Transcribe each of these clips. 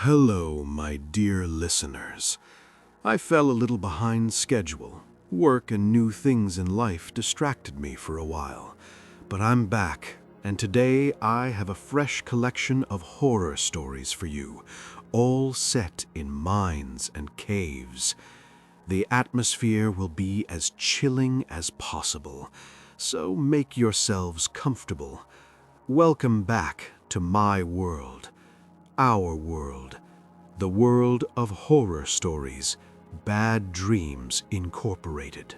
Hello, my dear listeners. I fell a little behind schedule. Work and new things in life distracted me for a while. But I'm back, and today I have a fresh collection of horror stories for you, all set in mines and caves. The atmosphere will be as chilling as possible, so make yourselves comfortable. Welcome back to my world, our world, the world of horror stories, Bad Dreams Incorporated.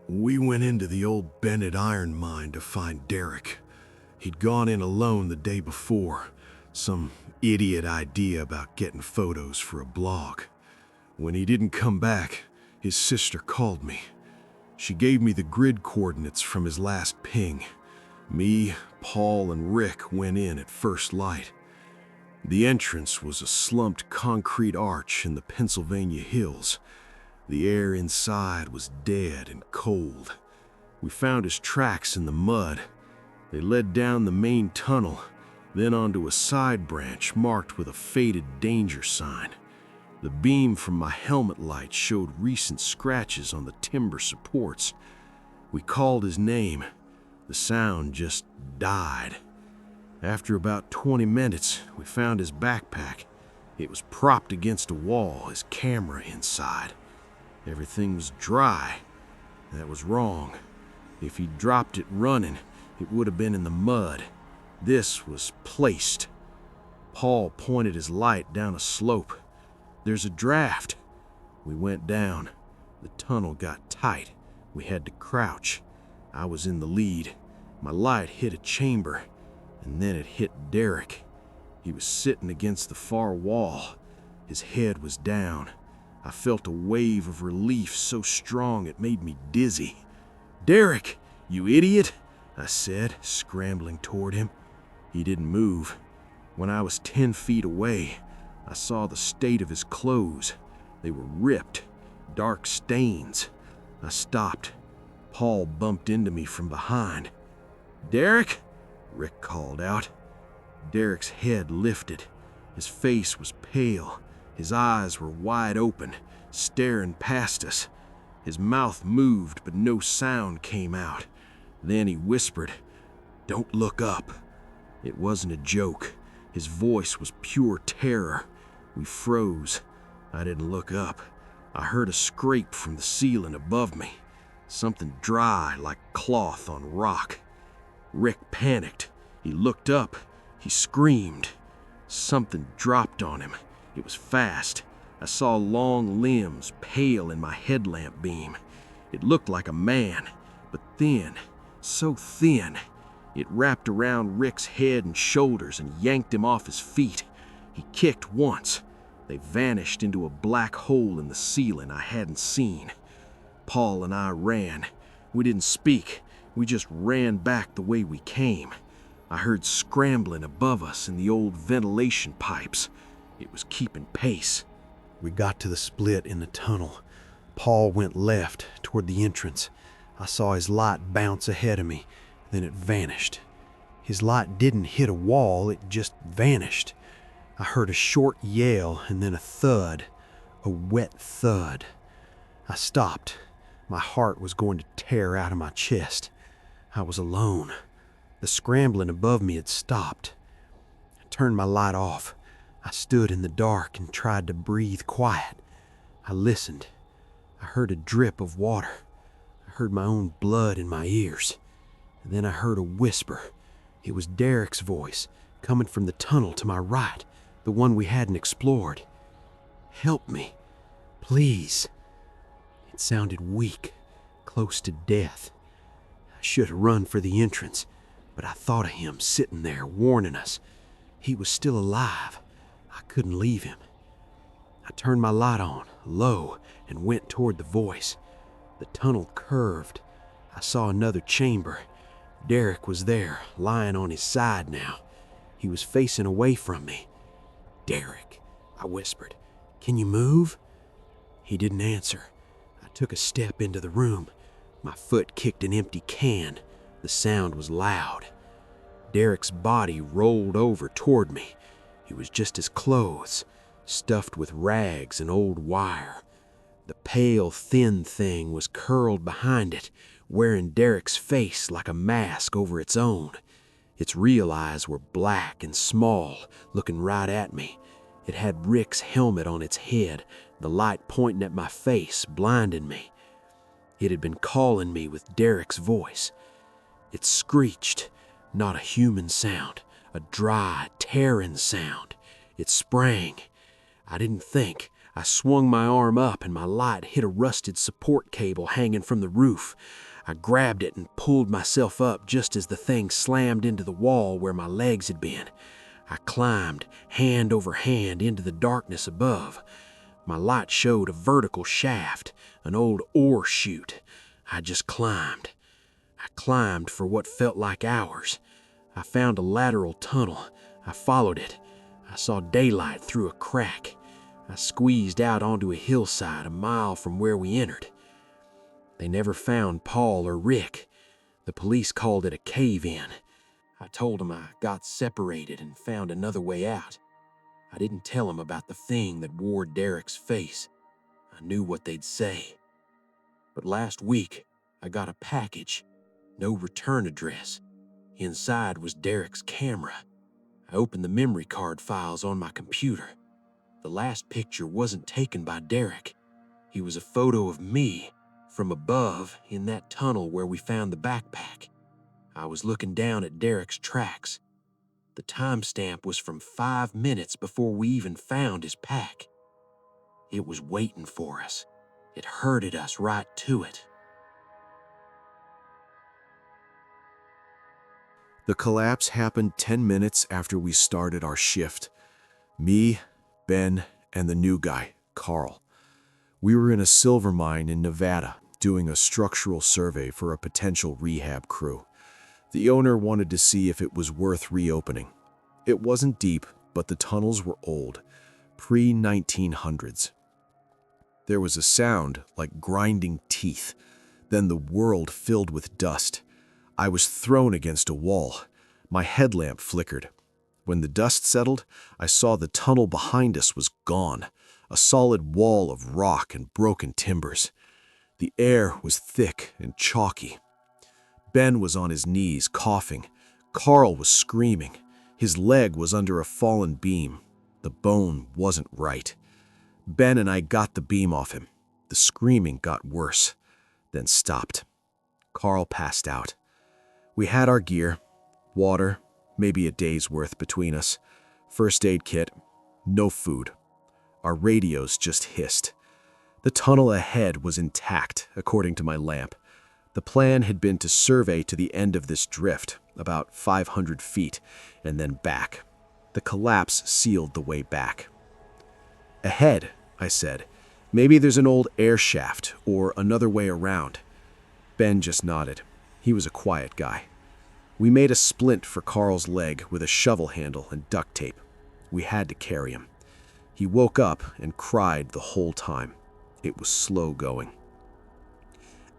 We went into the old Bennett iron mine to find Derek. He'd gone in alone the day before. Some idiot idea about getting photos for a blog. When he didn't come back, his sister called me. She gave me the grid coordinates from his last ping. Me, Paul, and Rick went in at first light. The entrance was a slumped concrete arch in the Pennsylvania hills. The air inside was dead and cold. We found his tracks in the mud. They led down the main tunnel, then onto a side branch marked with a faded danger sign. The beam from my helmet light showed recent scratches on the timber supports. We called his name. The sound just died. After about 20 minutes, we found his backpack. It was propped against a wall, his camera inside. Everything was dry. That was wrong. If he dropped it running, it would have been in the mud. This was placed. Paul pointed his light down a slope. There's a draft. We went down. The tunnel got tight. We had to crouch. I was in the lead. My light hit a chamber, and then it hit Derek. He was sitting against the far wall. His head was down. I felt a wave of relief so strong it made me dizzy. "Derek, you idiot," I said, scrambling toward him. He didn't move. When I was 10 feet away, I saw the state of his clothes. They were ripped, dark stains. I stopped. Paul bumped into me from behind. "Derek?" Rick called out. Derek's head lifted. His face was pale. His eyes were wide open, staring past us. His mouth moved, but no sound came out. Then he whispered, "Don't look up." It wasn't a joke. His voice was pure terror. We froze. I didn't look up. I heard a scrape from the ceiling above me. Something dry like cloth on rock. Rick panicked. He looked up. He screamed. Something dropped on him. It was fast. I saw long limbs, pale in my headlamp beam. It looked like a man, but thin, so thin. It wrapped around Rick's head and shoulders and yanked him off his feet. He kicked once. They vanished into a black hole in the ceiling I hadn't seen. Paul and I ran. We didn't speak. We just ran back the way we came. I heard scrambling above us in the old ventilation pipes. It was keeping pace. We got to the split in the tunnel. Paul went left toward the entrance. I saw his light bounce ahead of me, then it vanished. His light didn't hit a wall, it just vanished. I heard a short yell and then a thud, a wet thud. I stopped. My heart was going to tear out of my chest. I was alone. The scrambling above me had stopped. I turned my light off. I stood in the dark and tried to breathe quiet. I listened. I heard a drip of water. I heard my own blood in my ears. And then I heard a whisper. It was Derek's voice, coming from the tunnel to my right, the one we hadn't explored. "Help me, please." It sounded weak, close to death. I should have run for the entrance, but I thought of him sitting there warning us. He was still alive. I couldn't leave him. I turned my light on, low, and went toward the voice. The tunnel curved. I saw another chamber. Derek was there, lying on his side now. He was facing away from me. "Derek," I whispered, "can you move?" He didn't answer. I took a step into the room. My foot kicked an empty can. The sound was loud. Derek's body rolled over toward me. It was just his clothes, stuffed with rags and old wire. The pale, thin thing was curled behind it, wearing Derek's face like a mask over its own. Its real eyes were black and small, looking right at me. It had Rick's helmet on its head, the light pointing at my face, blinding me. It had been calling me with Derek's voice. It screeched, not a human sound, a dry, tearing sound. It sprang. I didn't think. I swung my arm up and my light hit a rusted support cable hanging from the roof. I grabbed it and pulled myself up just as the thing slammed into the wall where my legs had been. I climbed, hand over hand, into the darkness above. My light showed a vertical shaft, an old ore chute. I just climbed. I climbed for what felt like hours. I found a lateral tunnel. I followed it. I saw daylight through a crack. I squeezed out onto a hillside a mile from where we entered. They never found Paul or Rick. The police called it a cave-in. I told them I got separated and found another way out. I didn't tell them about the thing that wore Derek's face. I knew what they'd say. But last week, I got a package. No return address. Inside was Derek's camera. I opened the memory card files on my computer. The last picture wasn't taken by Derek. He was a photo of me from above in that tunnel where we found the backpack. I was looking down at Derek's tracks. The timestamp was from 5 minutes before we even found his pack. It was waiting for us. It herded us right to it. The collapse happened 10 minutes after we started our shift. Me, Ben, and the new guy, Carl. We were in a silver mine in Nevada doing a structural survey for a potential rehab crew. The owner wanted to see if it was worth reopening. It wasn't deep, but the tunnels were old, pre-1900s. There was a sound like grinding teeth. Then the world filled with dust. I was thrown against a wall. My headlamp flickered. When the dust settled, I saw the tunnel behind us was gone, a solid wall of rock and broken timbers. The air was thick and chalky. Ben was on his knees, coughing. Carl was screaming. His leg was under a fallen beam. The bone wasn't right. Ben and I got the beam off him. The screaming got worse, then stopped. Carl passed out. We had our gear, water, maybe a day's worth between us, first aid kit, no food. Our radios just hissed. The tunnel ahead was intact, according to my lamp. The plan had been to survey to the end of this drift, about 500 feet, and then back. The collapse sealed the way back. Ahead, I said. Maybe there's an old air shaft or another way around. Ben just nodded. He was a quiet guy. We made a splint for Carl's leg with a shovel handle and duct tape. We had to carry him. He woke up and cried the whole time. It was slow going.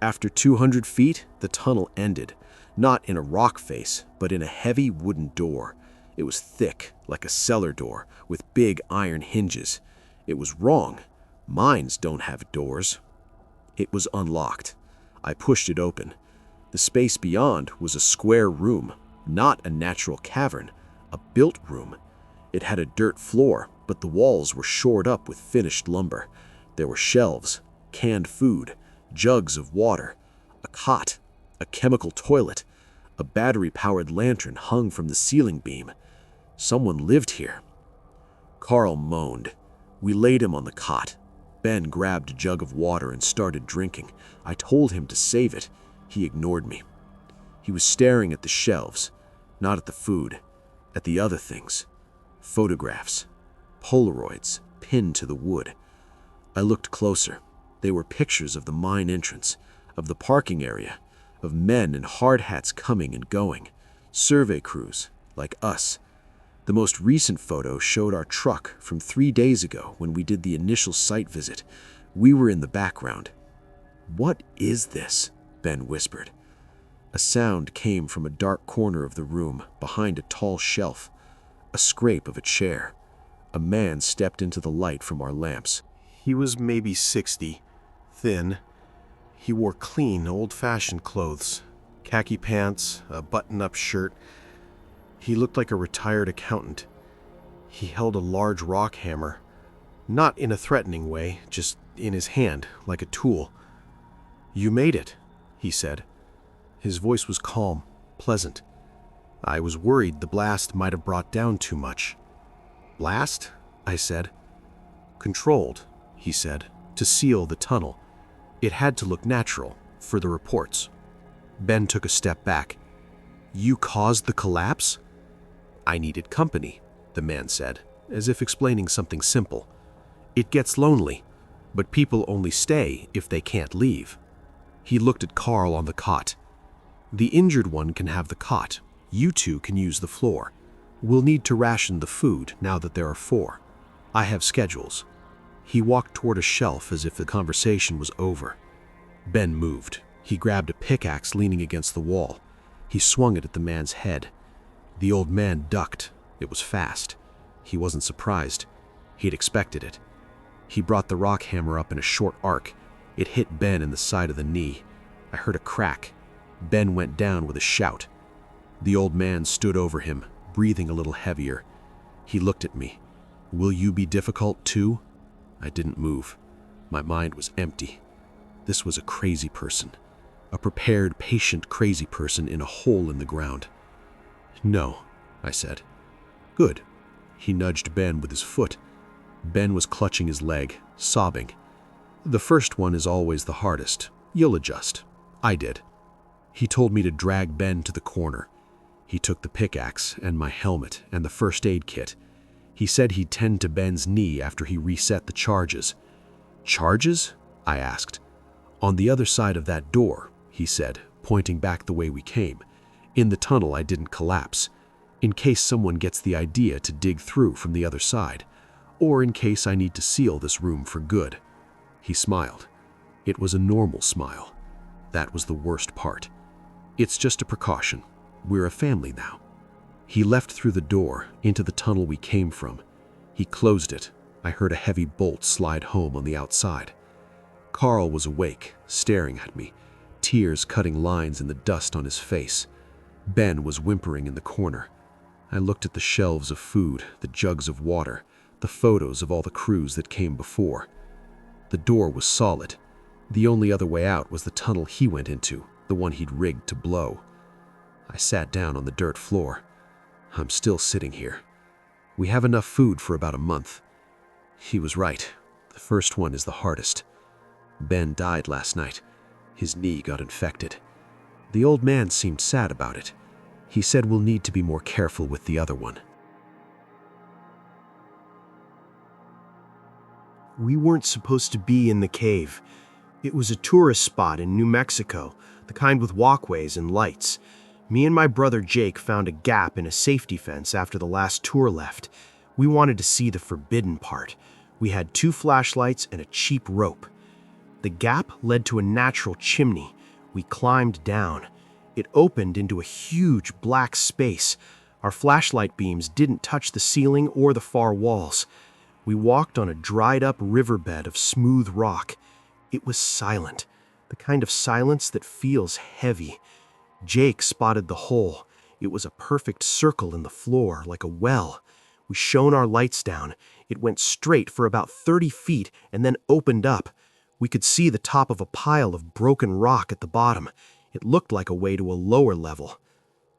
After 200 feet, the tunnel ended, not in a rock face, but in a heavy wooden door. It was thick, like a cellar door, with big iron hinges. It was wrong. Mines don't have doors. It was unlocked. I pushed it open. The space beyond was a square room, not a natural cavern, a built room. It had a dirt floor, but the walls were shored up with finished lumber. There were shelves, canned food, jugs of water, a cot, a chemical toilet, a battery-powered lantern hung from the ceiling beam. Someone lived here. Carl moaned. We laid him on the cot. Ben grabbed a jug of water and started drinking. I told him to save it. He ignored me. He was staring at the shelves, not at the food, at the other things. Photographs, Polaroids, pinned to the wood. I looked closer. They were pictures of the mine entrance, of the parking area, of men in hard hats coming and going, survey crews, like us. The most recent photo showed our truck from 3 days ago when we did the initial site visit. We were in the background. "What is this?" Ben whispered. A sound came from a dark corner of the room, behind a tall shelf, a scrape of a chair. A man stepped into the light from our lamps. He was maybe 60, thin. He wore clean, old-fashioned clothes, khaki pants, a button-up shirt. He looked like a retired accountant. He held a large rock hammer, not in a threatening way, just in his hand, like a tool. "You made it," he said. His voice was calm, pleasant. I was worried the blast might have brought down too much. "Blast?" I said. "Controlled," he said, "to seal the tunnel. It had to look natural, for the reports." Ben took a step back. "You caused the collapse?" "I needed company," the man said, as if explaining something simple. "It gets lonely, but people only stay if they can't leave." He looked at Carl on the cot. "The injured one can have the cot. You two can use the floor. We'll need to ration the food now that there are 4. I have schedules." He walked toward a shelf as if the conversation was over. Ben moved. He grabbed a pickaxe leaning against the wall. He swung it at the man's head. The old man ducked. It was fast. He wasn't surprised. He'd expected it. He brought the rock hammer up in a short arc. It hit Ben in the side of the knee. I heard a crack. Ben went down with a shout. The old man stood over him, breathing a little heavier. He looked at me. "Will you be difficult too?" I didn't move. My mind was empty. This was a crazy person. A prepared, patient, crazy person in a hole in the ground. "No," I said. "Good." He nudged Ben with his foot. Ben was clutching his leg, sobbing. "The first one is always the hardest. You'll adjust." I did. He told me to drag Ben to the corner. He took the pickaxe and my helmet and the first aid kit. He said he'd tend to Ben's knee after he reset the charges. "Charges?" I asked. "On the other side of that door," he said, pointing back the way we came. "In the tunnel I didn't collapse. In case someone gets the idea to dig through from the other side. Or in case I need to seal this room for good." He smiled. It was a normal smile. That was the worst part. "It's just a precaution. We're a family now." He left through the door, into the tunnel we came from. He closed it. I heard a heavy bolt slide home on the outside. Carl was awake, staring at me, tears cutting lines in the dust on his face. Ben was whimpering in the corner. I looked at the shelves of food, the jugs of water, the photos of all the crews that came before. The door was solid. The only other way out was the tunnel he went into, the one he'd rigged to blow. I sat down on the dirt floor. I'm still sitting here. We have enough food for about a month. He was right. The first one is the hardest. Ben died last night. His knee got infected. The old man seemed sad about it. He said we'll need to be more careful with the other one. We weren't supposed to be in the cave. It was a tourist spot in New Mexico, the kind with walkways and lights. Me and my brother Jake found a gap in a safety fence after the last tour left. We wanted to see the forbidden part. We had 2 flashlights and a cheap rope. The gap led to a natural chimney. We climbed down. It opened into a huge black space. Our flashlight beams didn't touch the ceiling or the far walls. We walked on a dried-up riverbed of smooth rock. It was silent, the kind of silence that feels heavy. Jake spotted the hole. It was a perfect circle in the floor, like a well. We shone our lights down. It went straight for about 30 feet and then opened up. We could see the top of a pile of broken rock at the bottom. It looked like a way to a lower level.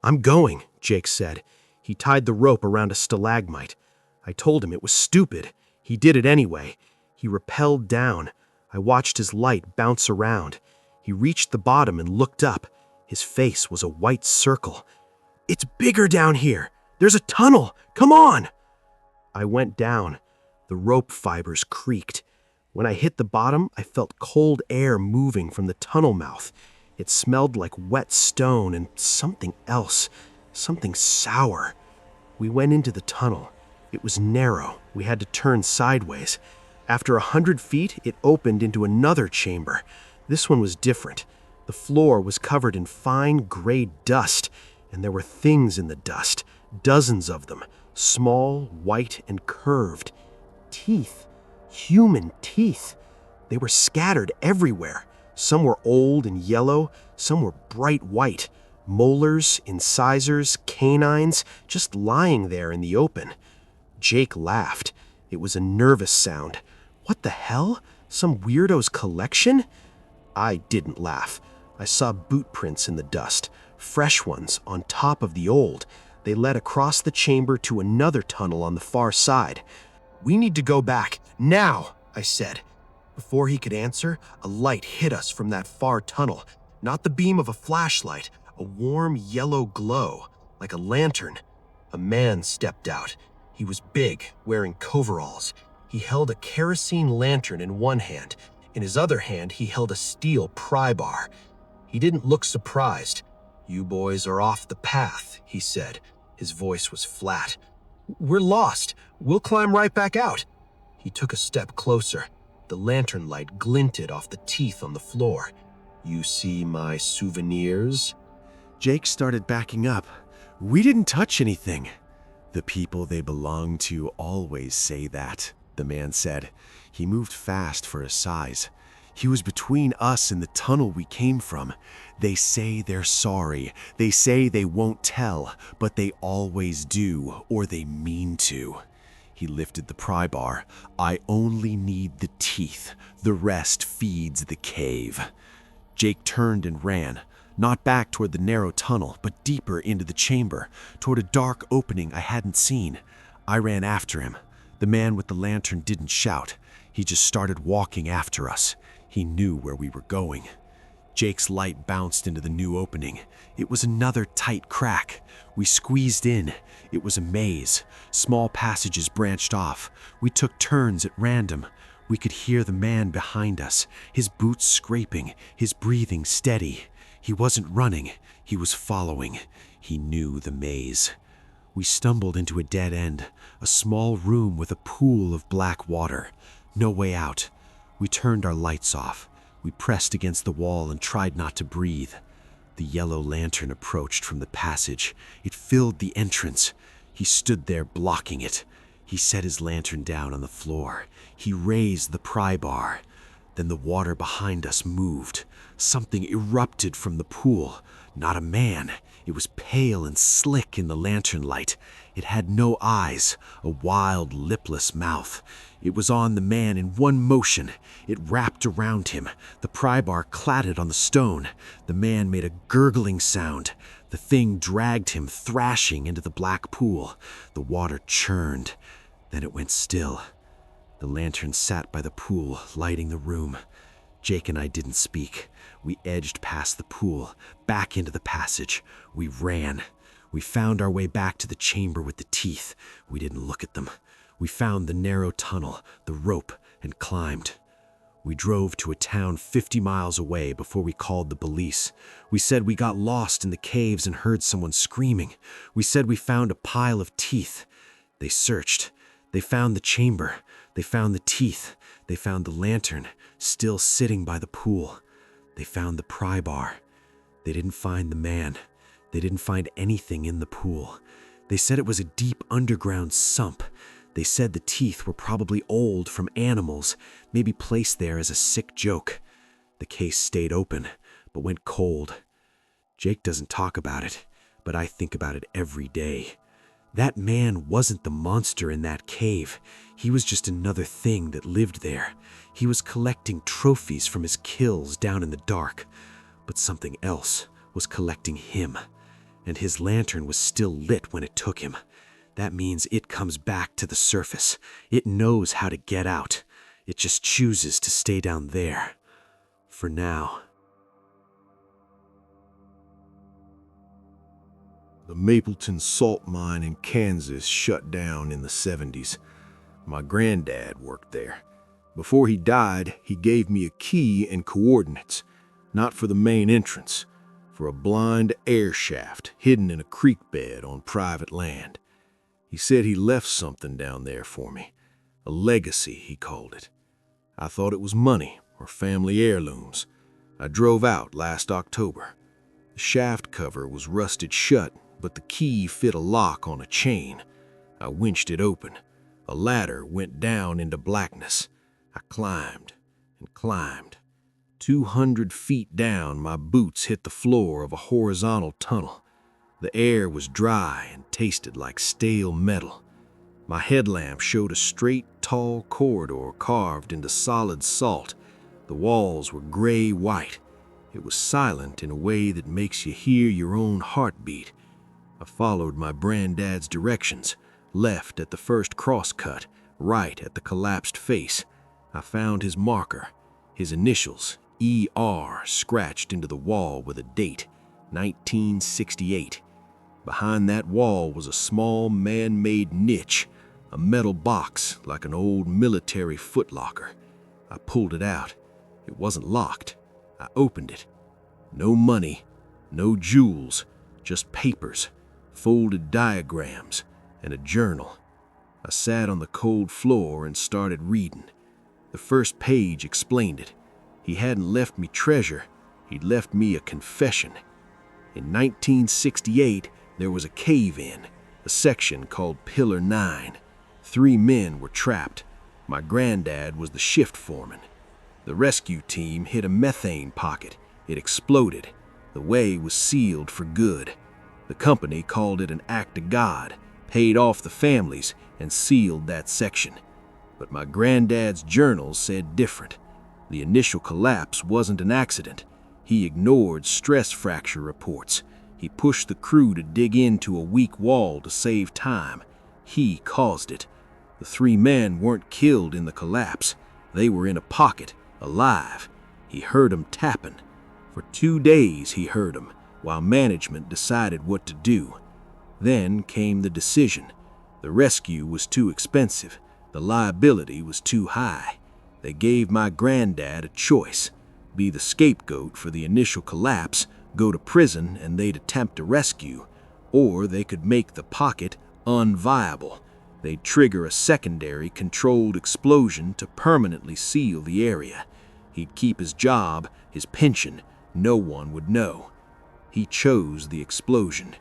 "I'm going," Jake said. He tied the rope around a stalagmite. I told him it was stupid. He did it anyway. He rappelled down. I watched his light bounce around. He reached the bottom and looked up. His face was a white circle. "It's bigger down here. There's a tunnel. Come on!" I went down. The rope fibers creaked. When I hit the bottom, I felt cold air moving from the tunnel mouth. It smelled like wet stone and something else, something sour. We went into the tunnel. It was narrow. We had to turn sideways. After 100 feet, it opened into another chamber. This one was different. The The floor was covered in fine gray dust, and there were things in the dust, dozens of them, small, white, and curved. Teeth. Human teeth. They were scattered everywhere. Some were old and yellow, some were bright white. Molars, incisors, canines, just lying there in the open. Jake laughed. It was a nervous sound. What the hell? Some weirdo's collection? I didn't laugh. I saw boot prints in the dust, fresh ones on top of the old. They led across the chamber to another tunnel on the far side. "We need to go back, now," I said. Before he could answer, a light hit us from that far tunnel. Not the beam of a flashlight, a warm yellow glow, like a lantern. A man stepped out. He was big, wearing coveralls. He held a kerosene lantern in one hand. In his other hand, he held a steel pry bar. He didn't look surprised. "You boys are off the path," he said. His voice was flat. "We're lost. We'll climb right back out." He took a step closer. The lantern light glinted off the teeth on the floor. "You see my souvenirs?" Jake started backing up. "We didn't touch anything." "The people they belong to always say that," the man said. He moved fast for his size. "He was between us and the tunnel we came from. They say they're sorry. They say they won't tell, but they always do, or they mean to." He lifted the pry bar. "I only need the teeth. The rest feeds the cave." Jake turned and ran, not back toward the narrow tunnel, but deeper into the chamber, toward a dark opening I hadn't seen. I ran after him. The man with the lantern didn't shout. He just started walking after us. He knew where we were going. Jake's light bounced into the new opening. It was another tight crack. We squeezed in. It was a maze. Small passages branched off. We took turns at random. We could hear the man behind us, his boots scraping, his breathing steady. He wasn't running. He was following. He knew the maze. We stumbled into a dead end, a small room with a pool of black water. No way out. We turned our lights off. We pressed against the wall and tried not to breathe. The yellow lantern approached from the passage. It filled the entrance. He stood there blocking it. He set his lantern down on the floor. He raised the pry bar. Then the water behind us moved. Something erupted from the pool. Not a man. It was pale and slick in the lantern light. It had no eyes, a wild, lipless mouth. It was on the man in one motion. It wrapped around him. The pry bar clattered on the stone. The man made a gurgling sound. The thing dragged him thrashing into the black pool. The water churned. Then it went still. The lantern sat by the pool, lighting the room. Jake and I didn't speak. We edged past the pool, back into the passage. We ran. We found our way back to the chamber with the teeth. We didn't look at them. We found the narrow tunnel, the rope, and climbed. We drove to a town 50 miles away before we called the police. We said we got lost in the caves and heard someone screaming. We said we found a pile of teeth. They searched. They found the chamber. They found the teeth. They found the lantern, still sitting by the pool. They found the pry bar. They didn't find the man. They didn't find anything in the pool. They said it was a deep underground sump. They said the teeth were probably old from animals, maybe placed there as a sick joke. The case stayed open, but went cold. Jake doesn't talk about it, but I think about it every day. That man wasn't the monster in that cave. He was just another thing that lived there. He was collecting trophies from his kills down in the dark. But something else was collecting him. And his lantern was still lit when it took him. That means it comes back to the surface. It knows how to get out. It just chooses to stay down there. For now. The Mapleton salt mine in Kansas shut down in the 70s. My granddad worked there. Before he died, he gave me a key and coordinates, not for the main entrance, for a blind air shaft hidden in a creek bed on private land. He said he left something down there for me, a legacy, he called it. I thought it was money or family heirlooms. I drove out last October. The shaft cover was rusted shut, but the key fit a lock on a chain. I winched it open. A ladder went down into blackness. I climbed and climbed. 200 feet down, my boots hit the floor of a horizontal tunnel. The air was dry and tasted like stale metal. My headlamp showed a straight, tall corridor carved into solid salt. The walls were gray-white. It was silent in a way that makes you hear your own heartbeat. I followed my granddad's directions, left at the first crosscut, right at the collapsed face. I found his marker, his initials, ER, scratched into the wall with a date, 1968. Behind that wall was a small man-made niche, a metal box like an old military footlocker. I pulled it out. It wasn't locked. I opened it. No money, no jewels, just papers, folded diagrams, and a journal. I sat on the cold floor and started reading. The first page explained it. He hadn't left me treasure, he'd left me a confession. In 1968, there was a cave-in, a section called Pillar 9. 3 men were trapped. My granddad was the shift foreman. The rescue team hit a methane pocket. It exploded. The way was sealed for good. The company called it an act of God, paid off the families, and sealed that section. But my granddad's journal said different. The initial collapse wasn't an accident. He ignored stress fracture reports. He pushed the crew to dig into a weak wall to save time. He caused it. The 3 men weren't killed in the collapse. They were in a pocket, alive. He heard them tapping. For 2 days he heard them, while management decided what to do. Then came the decision. The rescue was too expensive. The liability was too high. They gave my granddad a choice: be the scapegoat for the initial collapse, go to prison, and they'd attempt a rescue, or they could make the pocket unviable. They'd trigger a secondary controlled explosion to permanently seal the area. He'd keep his job, his pension. No one would know. He chose the explosion.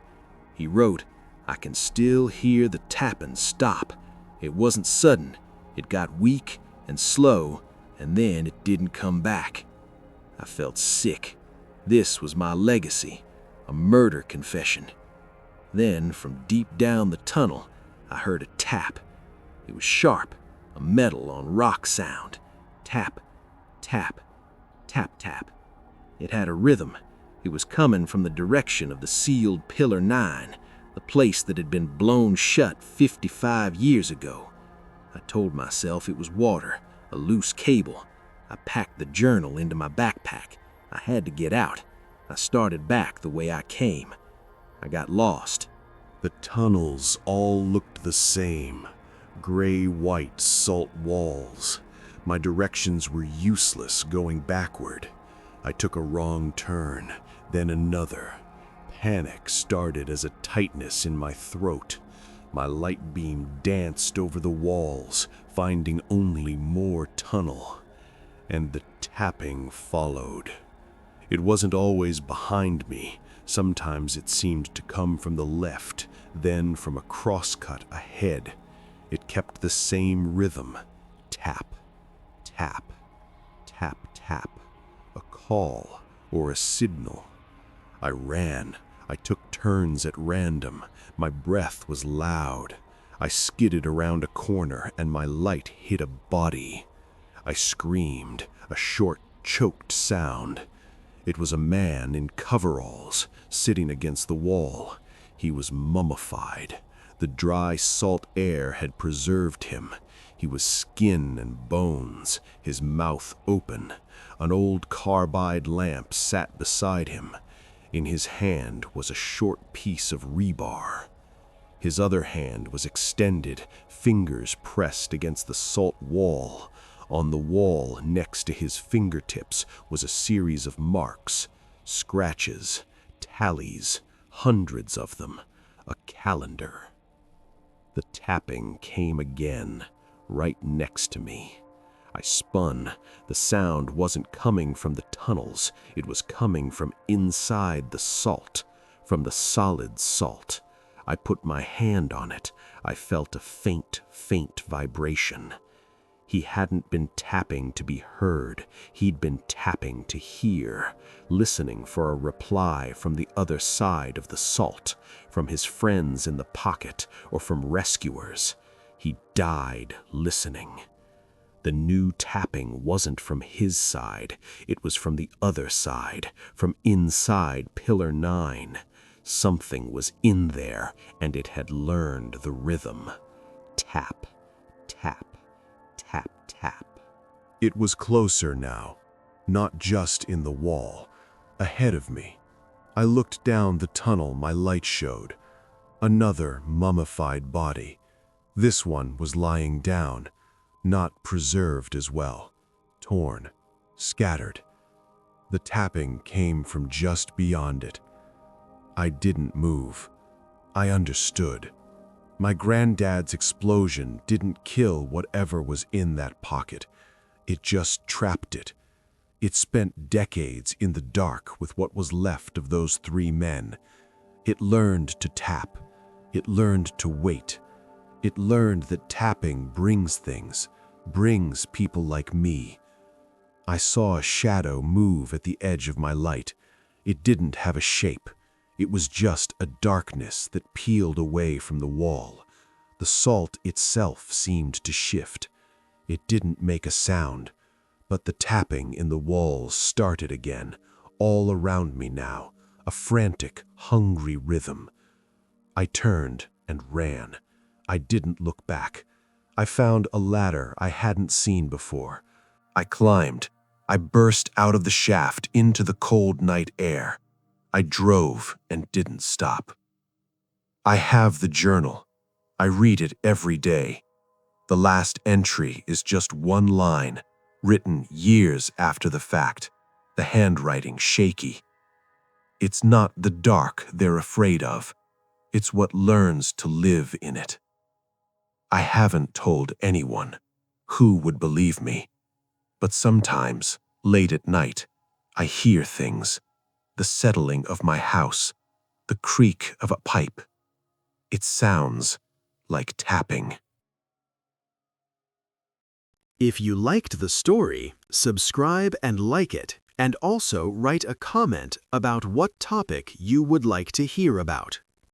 He wrote, "I can still hear the tapping stop. It wasn't sudden. It got weak and slow, and then it didn't come back." I felt sick. This was my legacy, a murder confession. Then, from deep down the tunnel, I heard a tap. It was sharp, a metal on rock sound. Tap, tap, tap, tap. It had a rhythm. It was coming from the direction of the sealed Pillar 9, the place that had been blown shut 55 years ago. I told myself it was water, a loose cable. I packed the journal into my backpack. I had to get out. I started back the way I came. I got lost. The tunnels all looked the same. Gray-white salt walls. My directions were useless going backward. I took a wrong turn, then another. Panic started as a tightness in my throat. My light beam danced over the walls, finding only more tunnel. And the tapping followed. It wasn't always behind me. Sometimes it seemed to come from the left, then from a crosscut ahead. It kept the same rhythm. Tap, tap, tap, tap. A call or a signal. I ran. I took turns at random. My breath was loud. I skidded around a corner and my light hit a body. I screamed, a short, choked sound. It was a man in coveralls, sitting against the wall. He was mummified. The dry, salt air had preserved him. He was skin and bones, his mouth open. An old carbide lamp sat beside him. In his hand was a short piece of rebar. His other hand was extended, fingers pressed against the salt wall. On the wall next to his fingertips was a series of marks, scratches, tallies, hundreds of them, a calendar. The tapping came again, right next to me. I spun. The sound wasn't coming from the tunnels. It was coming from inside the salt, from the solid salt. I put my hand on it. I felt a faint, faint vibration. He hadn't been tapping to be heard. He'd been tapping to hear, listening for a reply from the other side of the salt, from his friends in the pocket or from rescuers. He died listening. The new tapping wasn't from his side. It was from the other side, from inside Pillar 9. Something was in there, and it had learned the rhythm. Tap, tap, tap, tap. It was closer now, not just in the wall, ahead of me. I looked down the tunnel my light showed. Another mummified body. This one was lying down, not preserved as well, torn, scattered. The tapping came from just beyond it. I didn't move. I understood. My granddad's explosion didn't kill whatever was in that pocket. It just trapped it. It spent decades in the dark with what was left of those 3 men. It learned to tap. It learned to wait. It learned that tapping brings things, brings people like me. I saw a shadow move at the edge of my light. It didn't have a shape. It was just a darkness that peeled away from the wall. The salt itself seemed to shift. It didn't make a sound, but the tapping in the walls started again, all around me now, a frantic, hungry rhythm. I turned and ran. I didn't look back. I found a ladder I hadn't seen before. I climbed. I burst out of the shaft into the cold night air. I drove and didn't stop. I have the journal. I read it every day. The last entry is just one line, written years after the fact, the handwriting shaky. It's not the dark they're afraid of. It's what learns to live in it. I haven't told anyone. Who would believe me? But sometimes, late at night, I hear things. The settling of my house, the creak of a pipe. It sounds like tapping. If you liked the story, subscribe and like it, and also write a comment about what topic you would like to hear about.